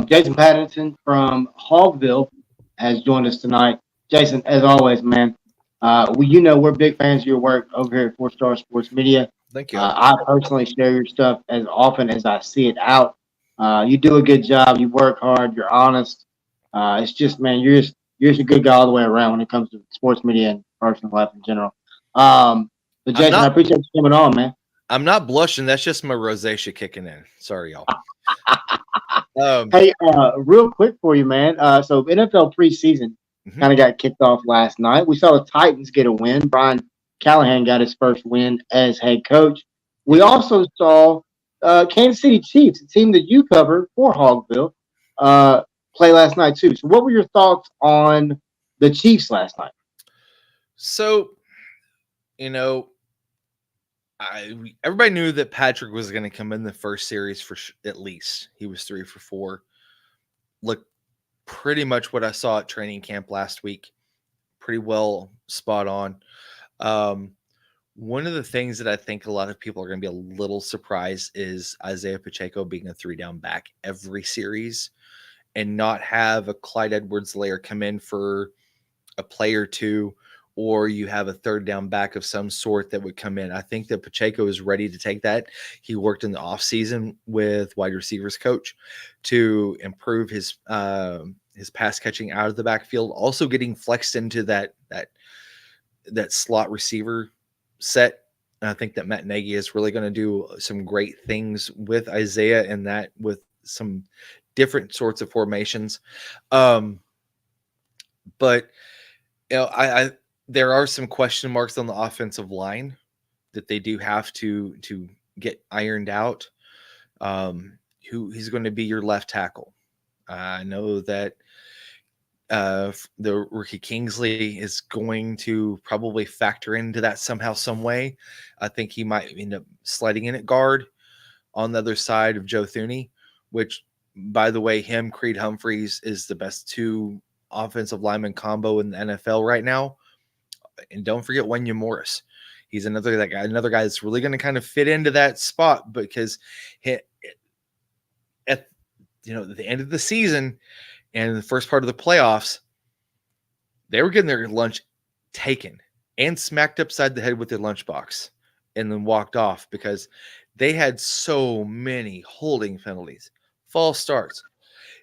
Jason Pattyson from Hogville has joined us tonight. Jason, as always, man, we're big fans of your work over here at 4 Star Sports Media. Thank you. I personally share your stuff as often as I see it out. You do a good job. You work hard. You're honest. It's just, man, you're just a good guy all the way around when it comes to sports media and personal life in general. But Jason, I appreciate you coming on, man. I'm not blushing. That's just my rosacea kicking in. Sorry, y'all. Hey, real quick for you, man. So NFL preseason kind of got kicked off last night. We saw the Titans get a win. Brian Callahan got his first win as head coach. We also saw Kansas City Chiefs, a team that you cover for Hogville, play last night too. So what were your thoughts on the Chiefs last night? So, everybody knew that Patrick was going to come in the first series for at least. He was 3 for 4. Look, pretty much what I saw at training camp last week. Pretty well spot on. One of the things that I think a lot of people are going to be a little surprised is Isaiah Pacheco being a 3-down back every series and not have a Clyde Edwards-Helaire come in for a play or two, or you have a 3rd down back of some sort that would come in. I think that Pacheco is ready to take that. He worked in the offseason with wide receivers coach to improve his pass catching out of the backfield, also getting flexed into that slot receiver set. And I think that Matt Nagy is really going to do some great things with Isaiah and that with some different sorts of formations. But there are some question marks on the offensive line that they do have to get ironed out. He's going to be your left tackle. I know that the rookie Kingsley is going to probably factor into that somehow, some way. I think he might end up sliding in at guard on the other side of Joe Thuney, which, by the way, Creed Humphreys is the best 2 offensive lineman combo in the NFL right now. And don't forget Wenya Morris. He's another guy that's really going to kind of fit into that spot because at the end of the season and the first part of the playoffs, they were getting their lunch taken and smacked upside the head with their lunchbox and then walked off because they had so many holding penalties, false starts.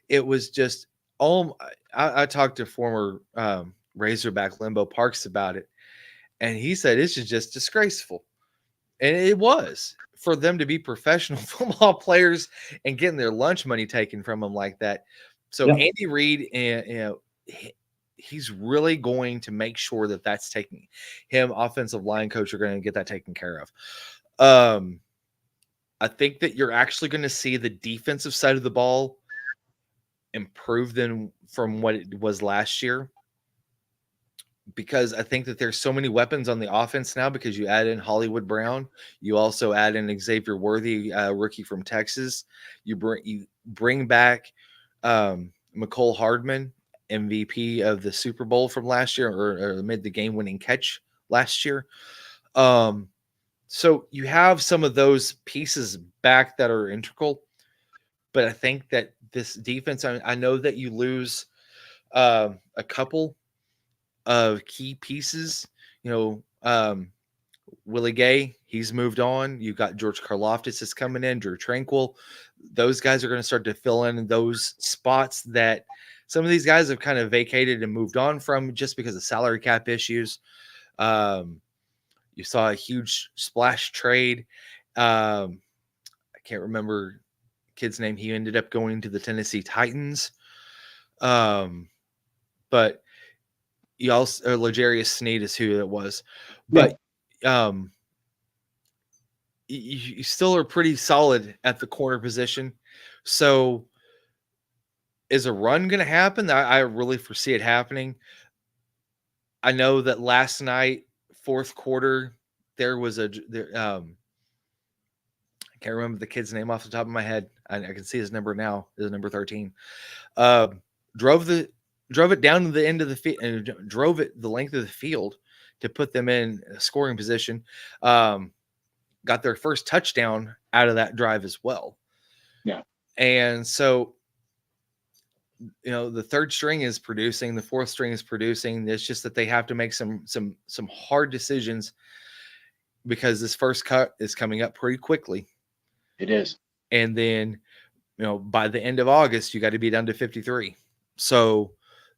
It was just I talked to former Razorback Limbo Parks about it, and he said it's just disgraceful. And it was for them to be professional football players and getting their lunch money taken from them like that. So Andy Reid, he's really going to make sure that that's taken. Him, offensive line coach, are going to get that taken care of. I think that you're actually going to see the defensive side of the ball improve from what it was last year, because I think that there's so many weapons on the offense now because you add in Hollywood Brown. You also add in Xavier Worthy, rookie from Texas. You bring back McCole Hardman, MVP of the Super Bowl from last year, or made the game-winning catch last year. So you have some of those pieces back that are integral. But I think that this defense, I know that you lose a couple of key pieces. Willie Gay, he's moved on. You've got George Karlaftis is coming in, Drew Tranquil. Those guys are going to start to fill in those spots that some of these guys have kind of vacated and moved on from just because of salary cap issues. You saw a huge splash trade. I can't remember kid's name. He ended up going to the Tennessee Titans. But you also, L'Jarius Sneed is who it was. But you still are pretty solid at the corner position. So is a run going to happen? I really foresee it happening. I know that last night, fourth quarter, there was I can't remember the kid's name off the top of my head. I can see his number now. Is number 13. Drove it down to the end of the field and drove it the length of the field to put them in a scoring position. Got their first touchdown out of that drive as well. Yeah. And so, the third string is producing, the fourth string is producing. It's just that they have to make some hard decisions because this first cut is coming up pretty quickly. It is. And then, by the end of August, you got to be down to 53. So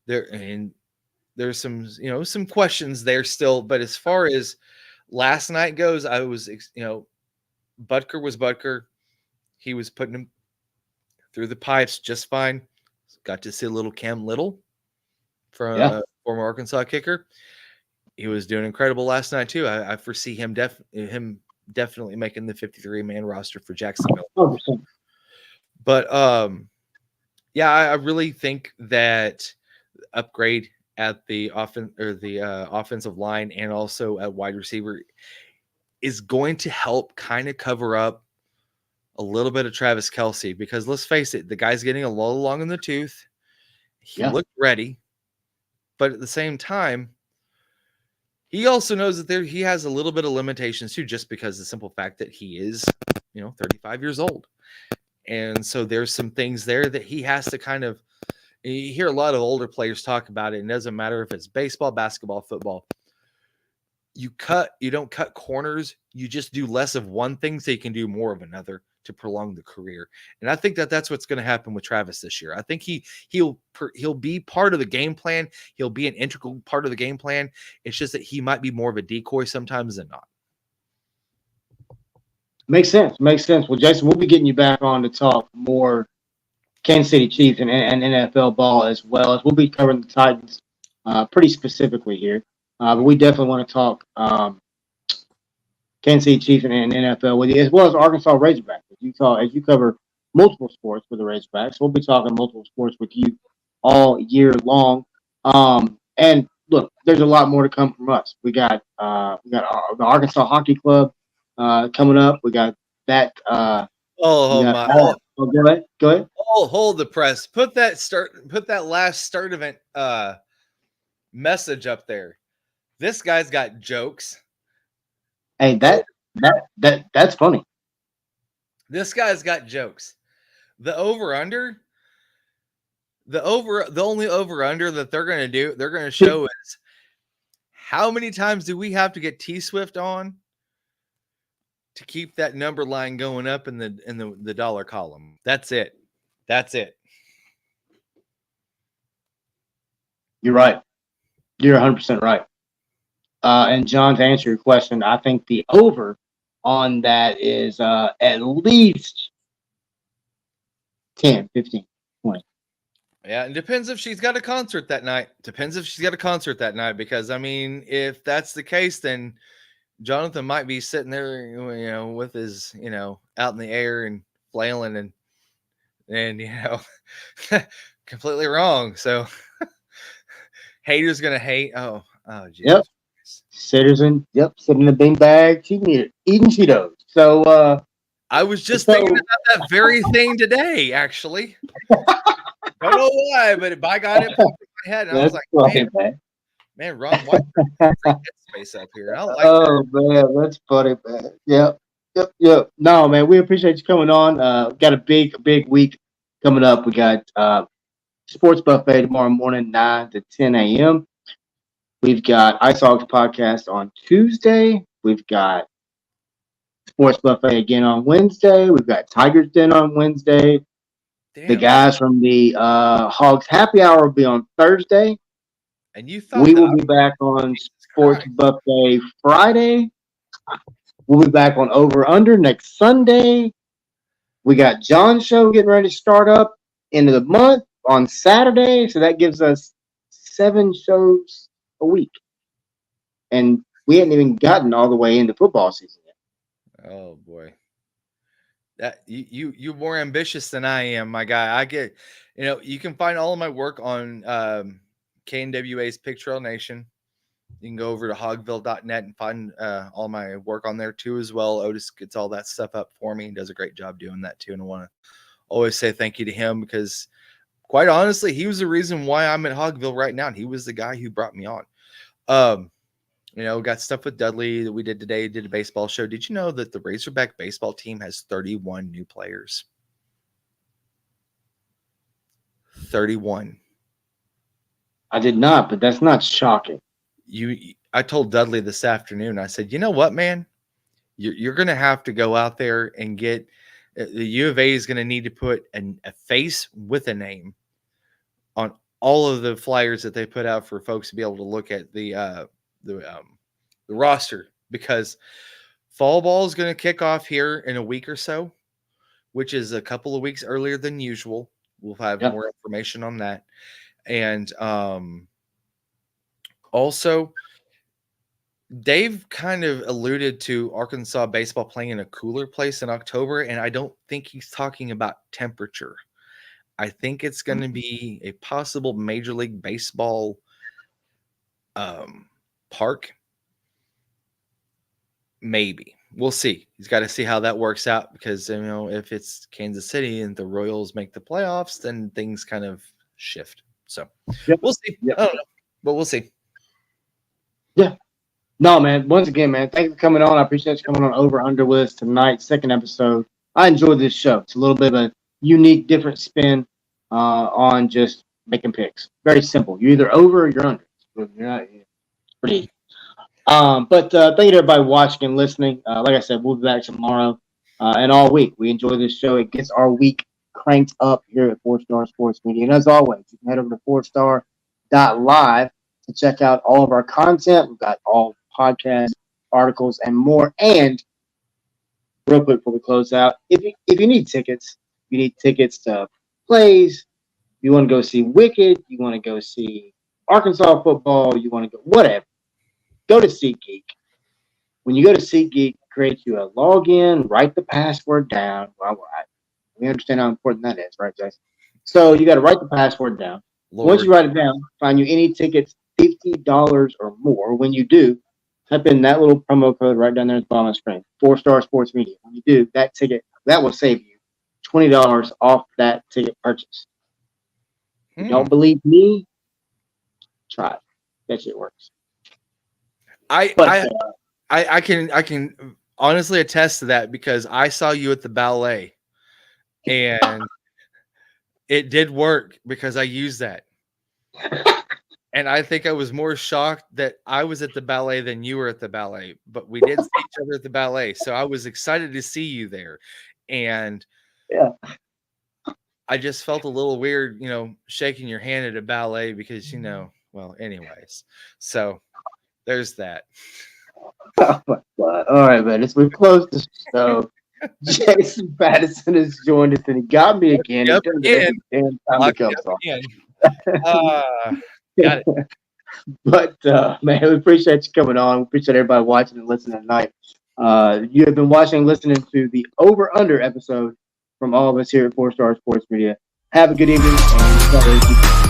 there's some questions there still. But as far as last night goes, I was, Butker was Butker. He was putting him through the pipes just fine. Got to see a little Cam Little from former Arkansas kicker. He was doing incredible last night too. I foresee him definitely making the 53-man roster for Jacksonville. 100%. But I really think that upgrade at the offensive line and also at wide receiver is going to help kind of cover up a little bit of Travis Kelce, because let's face it, the guy's getting a little long in the tooth. He looked ready, but at the same time, he also knows that he has a little bit of limitations too, just because the simple fact that he is, 35 years old. And so there's some things there that he has to kind of, you hear a lot of older players talk about it. And it doesn't matter if it's baseball, basketball, football. You don't cut corners. You just do less of one thing so you can do more of another to prolong the career. And I think that that's what's going to happen with Travis this year. I think he'll be part of the game plan. He'll be an integral part of the game plan. It's just that he might be more of a decoy sometimes than not. Makes sense. Well, Jason, we'll be getting you back on to talk more Kansas City Chiefs and NFL ball, as well as we'll be covering the Titans pretty specifically here. But we definitely want to talk Kansas City Chiefs and NFL with you, as well as Arkansas Razorbacks. As you cover multiple sports for the Razorbacks, we'll be talking multiple sports with you all year long. And look, there's a lot more to come from us. We got the Arkansas Hockey Club coming up. We got that. Go ahead. Hold the press. Put that last start event message up there. This guy's got jokes. Hey, that's funny. This guy's got jokes. The only over under that they're going to show is how many times do we have to get T Swift on to keep that number line going up in the dollar column. That's it. You're right. You're 100% right. And John, to answer your question, I think the over on that is at least 10, 15, 20. Yeah, it depends if she's got a concert that night. Because, I mean, if that's the case, then Jonathan might be sitting there, with his, out in the air and flailing and completely wrong. So haters going to hate. Oh, geez. Yep. Sitting in the beanbag, eating Cheetos. So I was just thinking about that very thing today, actually. Don't know why, but I got it in my head, and I was like, man, Ron, why space up here? I don't like that. Man, that's funny, man. Yep. No, man, we appreciate you coming on. Got a big week coming up. We got Sports Buffet tomorrow morning, 9 to 10 a.m. We've got Ice Hogs podcast on Tuesday. We've got Sports Buffet again on Wednesday. We've got Tigers Den on Wednesday. Damn. The guys from the Hogs Happy Hour will be on Thursday. And you thought we will be back on Sports Buffet Friday. We'll be back on Over Under next Sunday. We got John's show getting ready to start up into the month on Saturday. So that gives us 7 shows a week. And we hadn't even gotten all the way into football season yet. Oh boy. That you're more ambitious than I am, my guy. I get, you can find all of my work on KNWA's Pig Trail Nation. You can go over to hogville.net and find all my work on there too as well. Otis gets all that stuff up for me and does a great job doing that too. And I want to always say thank you to him because quite honestly, he was the reason why I'm at Hogville right now. And he was the guy who brought me on. Got stuff with Dudley that we did today, did a baseball show. Did you know that the Razorback baseball team has 31 new players? 31. I did not, but that's not shocking. I told Dudley this afternoon, I said, you know what, man? You're going to have to go out there and get the U of A is going to need to put a face with a name on all of the flyers that they put out for folks to be able to look at the roster, because fall ball is going to kick off here in a week or so, which is a couple of weeks earlier than usual. We'll have more information on that. And also, Dave kind of alluded to Arkansas baseball playing in a cooler place in October, and I don't think he's talking about temperature. I think it's going to be a possible Major League Baseball park. Maybe. We'll see. He's got to see how that works out because, if it's Kansas City and the Royals make the playoffs, then things kind of shift. So we'll see. I don't know, but we'll see. Yeah. No, man. Once again, man, thanks for coming on. I appreciate you coming on Over Under with us tonight, second episode. I enjoyed this show. It's a little bit of a unique, different spin on just making picks. Very simple. You're either over or you're under. It's pretty easy. But thank you to everybody watching and listening. Like I said, we'll be back tomorrow and all week. We enjoy this show. It gets our week cranked up here at 4-Star Sports Media. And as always, you can head over to 4star.live to check out all of our content. We've got all podcasts, articles, and more. And real quick before we close out, if you need tickets, to plays, you want to go see Wicked, you want to go see Arkansas football, you want to go whatever, go to SeatGeek. When you go to SeatGeek, create you a login, write the password down. Well, we understand how important that is, right, Jason? So you got to write the password down. Lord. Once you write it down, find you any tickets, $50 or more. When you do, type in that little promo code right down there at the bottom of the screen, 4-Star Sports Media. When you do, that ticket, that will save you $20 off that ticket purchase. If you don't believe me, try it. That shit works. I can honestly attest to that because I saw you at the ballet and it did work because I used that. And I think I was more shocked that I was at the ballet than you were at the ballet, but we did see each other at the ballet. So I was excited to see you there. And yeah, I just felt a little weird, shaking your hand at a ballet because, well, anyways, so there's that. Oh my God. All right, man. As we close the show, Jason Pattyson has joined us and he got me again. Yep, He does it every damn time he comes on. Got it. But man, we appreciate you coming on. We appreciate everybody watching and listening tonight. You have been watching and listening to the Over Under episode from all of us here at 4-Star Sports Media. Have a good evening. And